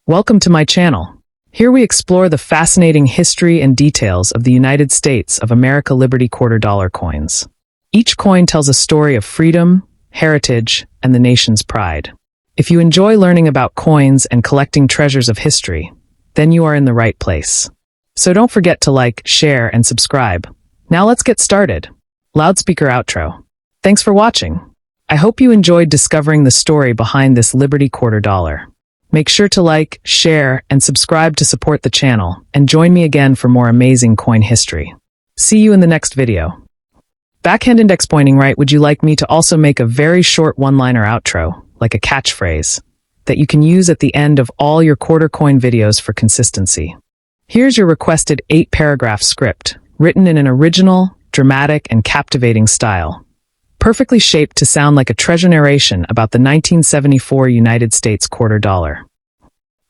Welcome to my channel. Here we explore the fascinating history and details of the United States of America Liberty quarter dollar coins. Each coin tells a story of freedom, heritage, and the nation's pride. If you enjoy learning about coins and collecting treasures of history, then you are in the right place. So don't forget to like, share, and subscribe. Now let's get started. Loudspeaker outro. Thanks for watching. I hope you enjoyed discovering the story behind this Liberty quarter dollar. Make sure to like, share, and subscribe to support the channel, and join me again for more amazing coin history. See you in the next video. Backhand index pointing right, would you like me to also make a very short one-liner outro, like a catchphrase, that you can use at the end of all your quarter coin videos for consistency? Here's your requested 8-paragraph script, written in an original, dramatic, and captivating style. Perfectly shaped to sound like a treasure narration about the 1974 United States quarter dollar.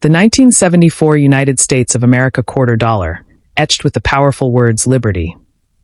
The 1974 United States of America quarter dollar, etched with the powerful words Liberty,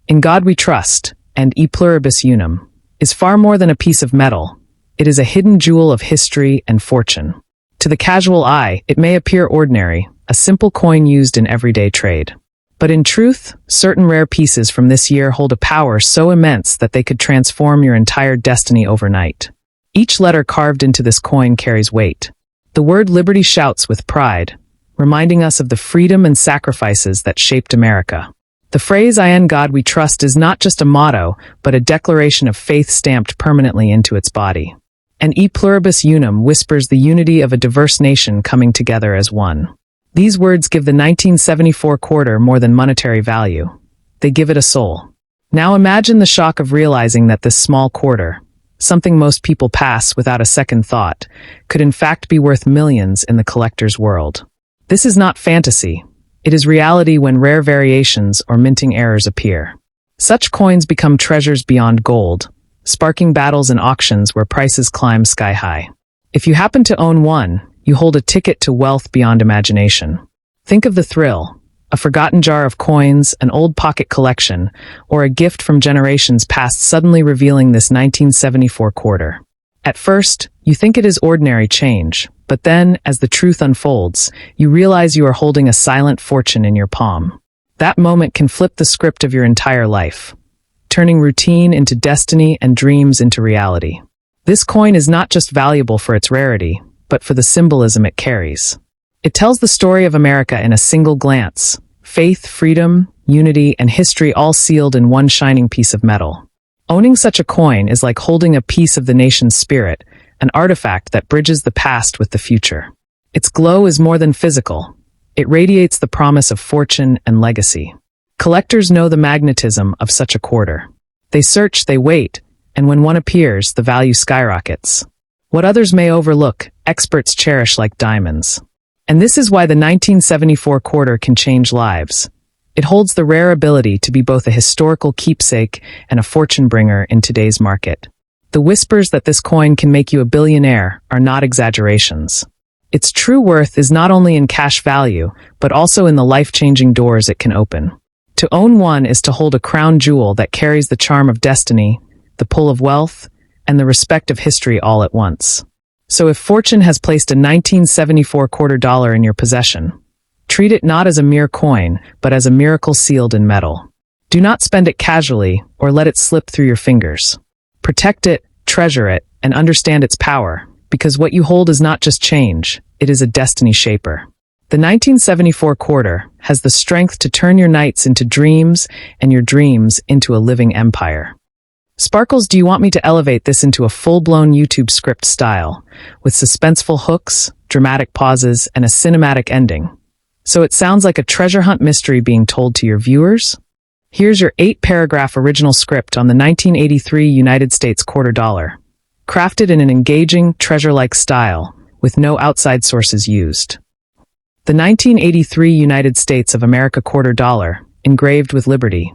In God We Trust, and E Pluribus Unum, is far more than a piece of metal. It is a hidden jewel of history and fortune. To the casual eye, it may appear ordinary, a simple coin used in everyday trade. But in truth, certain rare pieces from this year hold a power so immense that they could transform your entire destiny overnight. Each letter carved into this coin carries weight. The word liberty shouts with pride, reminding us of the freedom and sacrifices that shaped America. The phrase "In God We Trust" is not just a motto, but a declaration of faith stamped permanently into its body. And E Pluribus Unum whispers the unity of a diverse nation coming together as one. These words give the 1974 quarter more than monetary value. They give it a soul. Now imagine the shock of realizing that this small quarter, something most people pass without a second thought, could in fact be worth millions in the collector's world. This is not fantasy. It is reality when rare variations or minting errors appear. Such coins become treasures beyond gold, sparking battles and auctions where prices climb sky high. If you happen to own one, you hold a ticket to wealth beyond imagination. Think of the thrill, a forgotten jar of coins, an old pocket collection, or a gift from generations past suddenly revealing this 1974 quarter. At first, you think it is ordinary change, but then, as the truth unfolds, you realize you are holding a silent fortune in your palm. That moment can flip the script of your entire life, turning routine into destiny and dreams into reality. This coin is not just valuable for its rarity, but for the symbolism it carries. It tells the story of America in a single glance: faith, freedom, unity, and history all sealed in one shining piece of metal. Owning such a coin is like holding a piece of the nation's spirit, an artifact that bridges the past with the future. Its glow is more than physical. It radiates the promise of fortune and legacy. Collectors know the magnetism of such a quarter. They search, they wait, and when one appears, the value skyrockets. What others may overlook, experts cherish like diamonds. And this is why the 1974 quarter can change lives. It holds the rare ability to be both a historical keepsake and a fortune bringer in today's market. The whispers that this coin can make you a billionaire are not exaggerations. Its true worth is not only in cash value, but also in the life-changing doors it can open. To own one is to hold a crown jewel that carries the charm of destiny, the pull of wealth, and the respect of history all at once. So if fortune has placed a 1974 quarter dollar in your possession, treat it not as a mere coin, but as a miracle sealed in metal. Do not spend it casually or let it slip through your fingers. Protect it, treasure it, and understand its power, because what you hold is not just change, it is a destiny shaper. The 1974 quarter has the strength to turn your nights into dreams and your dreams into a living empire. Sparkles, do you want me to elevate this into a full-blown YouTube script style, with suspenseful hooks, dramatic pauses, and a cinematic ending? So it sounds like a treasure hunt mystery being told to your viewers? Here's your 8-paragraph original script on the 1983 United States quarter dollar, crafted in an engaging, treasure-like style, with no outside sources used. The 1983 United States of America quarter dollar, engraved with Liberty,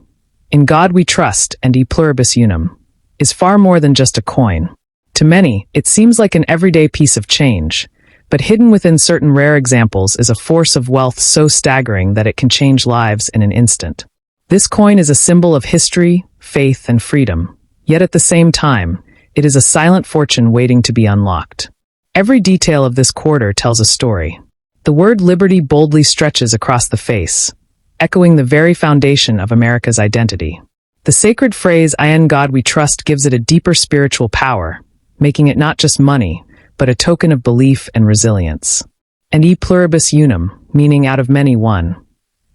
In God We Trust, and E Pluribus Unum, is far more than just a coin. To many, it seems like an everyday piece of change, but hidden within certain rare examples is a force of wealth so staggering that it can change lives in an instant. This coin is a symbol of history, faith, and freedom, yet at the same time, it is a silent fortune waiting to be unlocked. Every detail of this quarter tells a story. The word liberty boldly stretches across the face, echoing the very foundation of America's identity. The sacred phrase, "In God we trust," gives it a deeper spiritual power, making it not just money, but a token of belief and resilience. And e pluribus unum, meaning out of many one,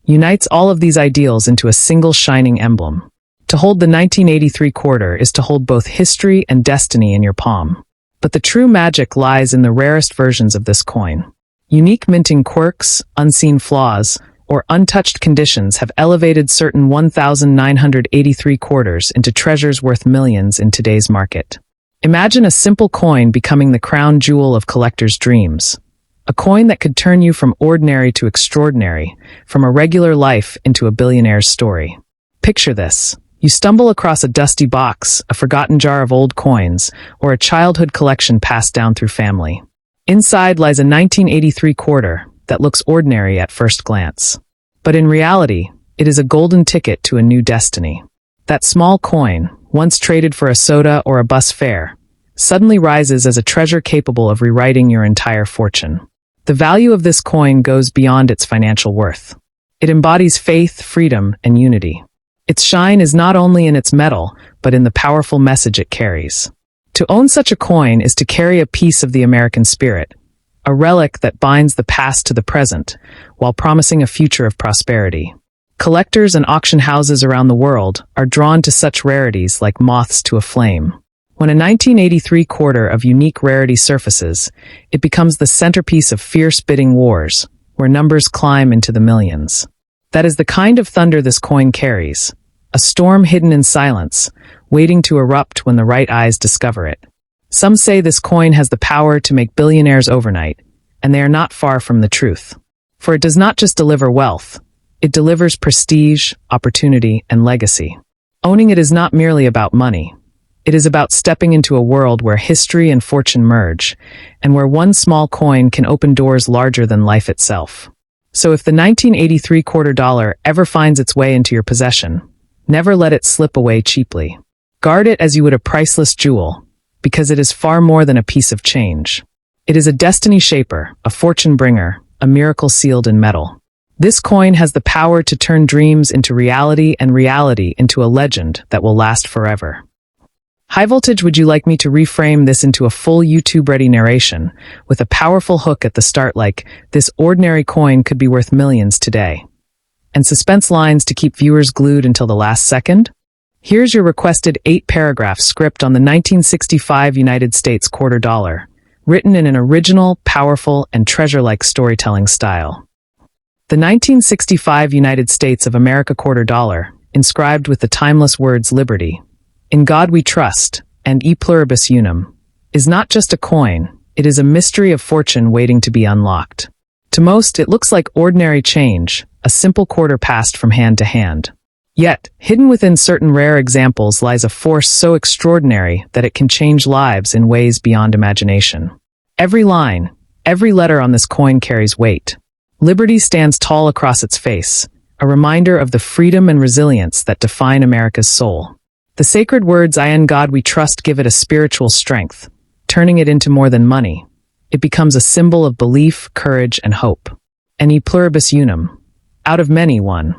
unites all of these ideals into a single shining emblem. To hold the 1983 quarter is to hold both history and destiny in your palm. But the true magic lies in the rarest versions of this coin. Unique minting quirks, unseen flaws, or untouched conditions have elevated certain 1983 quarters into treasures worth millions in today's market. Imagine a simple coin becoming the crown jewel of collectors' dreams. A coin that could turn you from ordinary to extraordinary, from a regular life into a billionaire's story. Picture this. You stumble across a dusty box, a forgotten jar of old coins, or a childhood collection passed down through family. Inside lies a 1983 quarter that looks ordinary at first glance. But in reality, it is a golden ticket to a new destiny. That small coin, once traded for a soda or a bus fare, suddenly rises as a treasure capable of rewriting your entire fortune. The value of this coin goes beyond its financial worth. It embodies faith, freedom, and unity. Its shine is not only in its metal, but in the powerful message it carries. To own such a coin is to carry a piece of the American spirit, a relic that binds the past to the present, while promising a future of prosperity. Collectors and auction houses around the world are drawn to such rarities like moths to a flame. When a 1983 quarter of unique rarity surfaces, it becomes the centerpiece of fierce bidding wars, where numbers climb into the millions. That is the kind of thunder this coin carries, a storm hidden in silence, waiting to erupt when the right eyes discover it. Some say this coin has the power to make billionaires overnight, and they are not far from the truth. For it does not just deliver wealth, it delivers prestige, opportunity, and legacy. Owning it is not merely about money. It is about stepping into a world where history and fortune merge, and where one small coin can open doors larger than life itself. So if the 1983 quarter dollar ever finds its way into your possession, never let it slip away cheaply. Guard it as you would a priceless jewel, because it is far more than a piece of change. It is a destiny shaper, a fortune bringer, a miracle sealed in metal. This coin has the power to turn dreams into reality and reality into a legend that will last forever. High Voltage, would you like me to reframe this into a full YouTube-ready narration with a powerful hook at the start like, "This ordinary coin could be worth millions today," and suspense lines to keep viewers glued until the last second? Here's your requested 8-paragraph script on the 1965 United States quarter dollar, written in an original, powerful, and treasure-like storytelling style. The 1965 United States of America quarter dollar, inscribed with the timeless words "Liberty, in God we trust," and "E pluribus unum," is not just a coin, it is a mystery of fortune waiting to be unlocked. To most, it looks like ordinary change, a simple quarter passed from hand to hand. Yet, hidden within certain rare examples lies a force so extraordinary that it can change lives in ways beyond imagination. Every line, every letter on this coin carries weight. Liberty stands tall across its face, a reminder of the freedom and resilience that define America's soul. The sacred words, "In God we trust," give it a spiritual strength, turning it into more than money. It becomes a symbol of belief, courage, and hope. And "E pluribus unum," out of many one,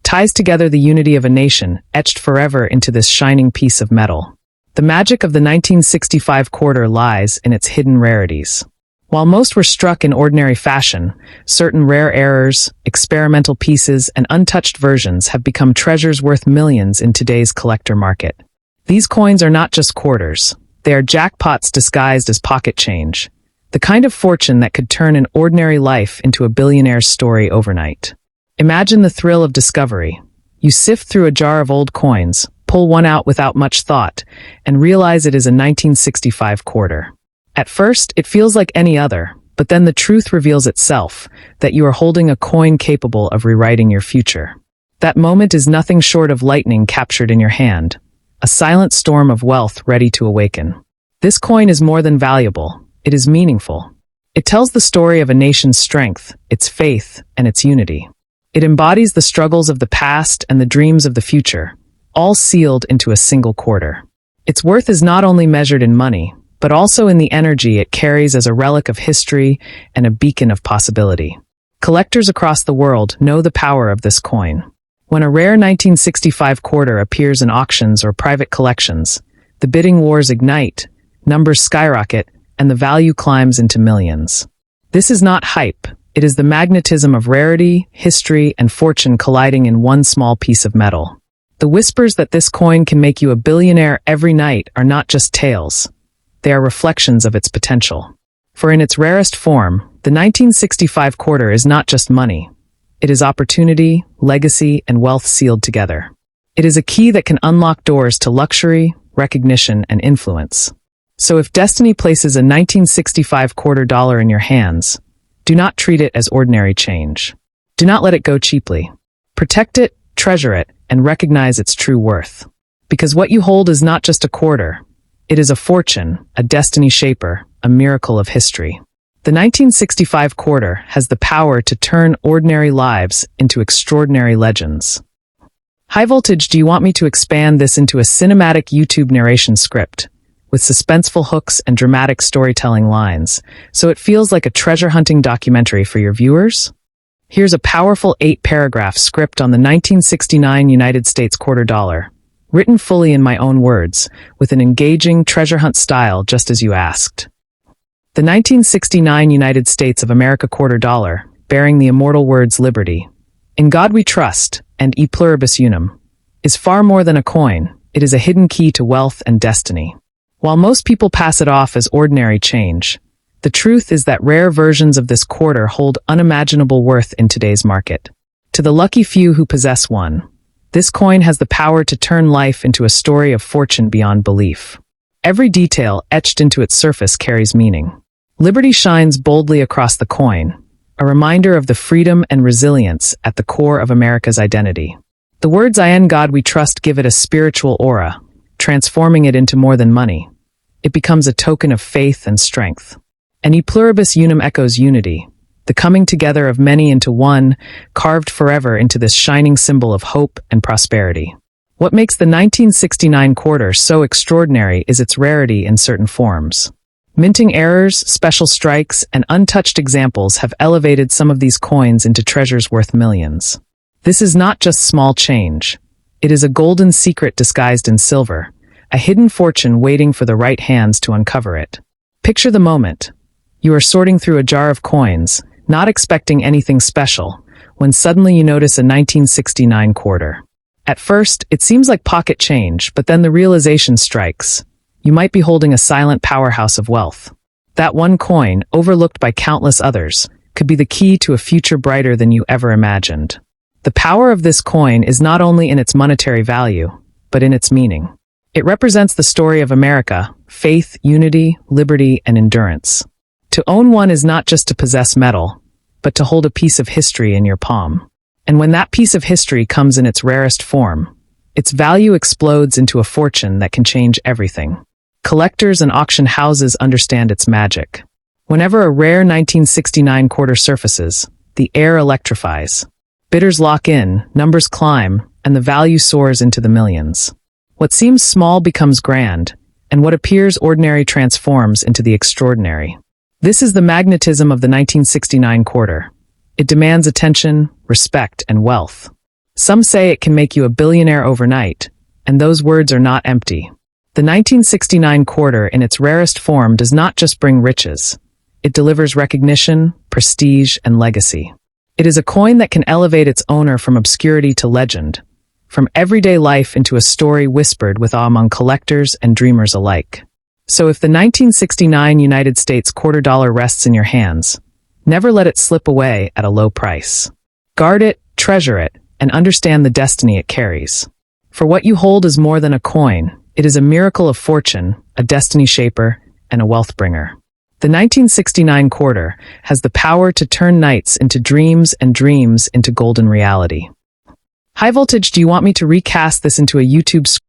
ties together the unity of a nation, etched forever into this shining piece of metal. The magic of the 1965 quarter lies in its hidden rarities. While most were struck in ordinary fashion, certain rare errors, experimental pieces, and untouched versions have become treasures worth millions in today's collector market. These coins are not just quarters. They are jackpots disguised as pocket change, the kind of fortune that could turn an ordinary life into a billionaire's story overnight. Imagine the thrill of discovery. You sift through a jar of old coins, pull one out without much thought, and realize it is a 1965 quarter. At first, it feels like any other, but then the truth reveals itself, that you are holding a coin capable of rewriting your future. That moment is nothing short of lightning captured in your hand, a silent storm of wealth ready to awaken. This coin is more than valuable, it is meaningful. It tells the story of a nation's strength, its faith, and its unity. It embodies the struggles of the past and the dreams of the future, all sealed into a single quarter. Its worth is not only measured in money, but also in the energy it carries as a relic of history and a beacon of possibility. Collectors across the world know the power of this coin. When a rare 1965 quarter appears in auctions or private collections, the bidding wars ignite, numbers skyrocket, and the value climbs into millions. This is not hype. It is the magnetism of rarity, history, and fortune colliding in one small piece of metal. The whispers that this coin can make you a billionaire every night are not just tales. They are reflections of its potential. For in its rarest form, the 1965 quarter is not just money. It is opportunity, legacy, and wealth sealed together. It is a key that can unlock doors to luxury, recognition, and influence. So if destiny places a 1965 quarter dollar in your hands, do not treat it as ordinary change. Do not let it go cheaply. Protect it, treasure it, and recognize its true worth. Because what you hold is not just a quarter. It is a fortune, a destiny shaper, a miracle of history. The 1965 quarter has the power to turn ordinary lives into extraordinary legends. High Voltage, do you want me to expand this into a cinematic YouTube narration script, with suspenseful hooks and dramatic storytelling lines, so it feels like a treasure-hunting documentary for your viewers? Here's a powerful 8-paragraph script on the 1969 United States quarter dollar, written fully in my own words, with an engaging treasure hunt style just as you asked. The 1969 United States of America quarter dollar, bearing the immortal words liberty, in God we trust, and e pluribus unum, is far more than a coin. It is a hidden key to wealth and destiny. While most people pass it off as ordinary change, the truth is that rare versions of this quarter hold unimaginable worth in today's market. To the lucky few who possess one, this coin has the power to turn life into a story of fortune beyond belief. Every detail etched into its surface carries meaning. Liberty shines boldly across the coin, a reminder of the freedom and resilience at the core of America's identity. The words "In God we trust" give it a spiritual aura, transforming it into more than money. It becomes a token of faith and strength. And e pluribus unum echoes unity, the coming together of many into one, carved forever into this shining symbol of hope and prosperity. What makes the 1969 quarter so extraordinary is its rarity in certain forms. Minting errors, special strikes, and untouched examples have elevated some of these coins into treasures worth millions. This is not just small change. It is a golden secret disguised in silver, a hidden fortune waiting for the right hands to uncover it. Picture the moment. You are sorting through a jar of coins, not expecting anything special, when suddenly you notice a 1969 quarter. At first, it seems like pocket change, but then the realization strikes. You might be holding a silent powerhouse of wealth. That one coin, overlooked by countless others, could be the key to a future brighter than you ever imagined. The power of this coin is not only in its monetary value, but in its meaning. It represents the story of America: faith, unity, liberty, and endurance. To own one is not just to possess metal, but to hold a piece of history in your palm. And when that piece of history comes in its rarest form, its value explodes into a fortune that can change everything. Collectors and auction houses understand its magic. Whenever a rare 1969 quarter surfaces, the air electrifies. Bidders lock in, numbers climb, and the value soars into the millions. What seems small becomes grand, and what appears ordinary transforms into the extraordinary. This is the magnetism of the 1969 quarter. It demands attention, respect, and wealth. Some say it can make you a billionaire overnight, and those words are not empty. The 1969 quarter in its rarest form does not just bring riches. It delivers recognition, prestige, and legacy. It is a coin that can elevate its owner from obscurity to legend, from everyday life into a story whispered with awe among collectors and dreamers alike. So if the 1969 United States quarter dollar rests in your hands, never let it slip away at a low price. Guard it, treasure it, and understand the destiny it carries. For what you hold is more than a coin. It is a miracle of fortune, a destiny shaper, and a wealth bringer. The 1969 quarter has the power to turn nights into dreams and dreams into golden reality. High Voltage, do you want me to recast this into a YouTube script?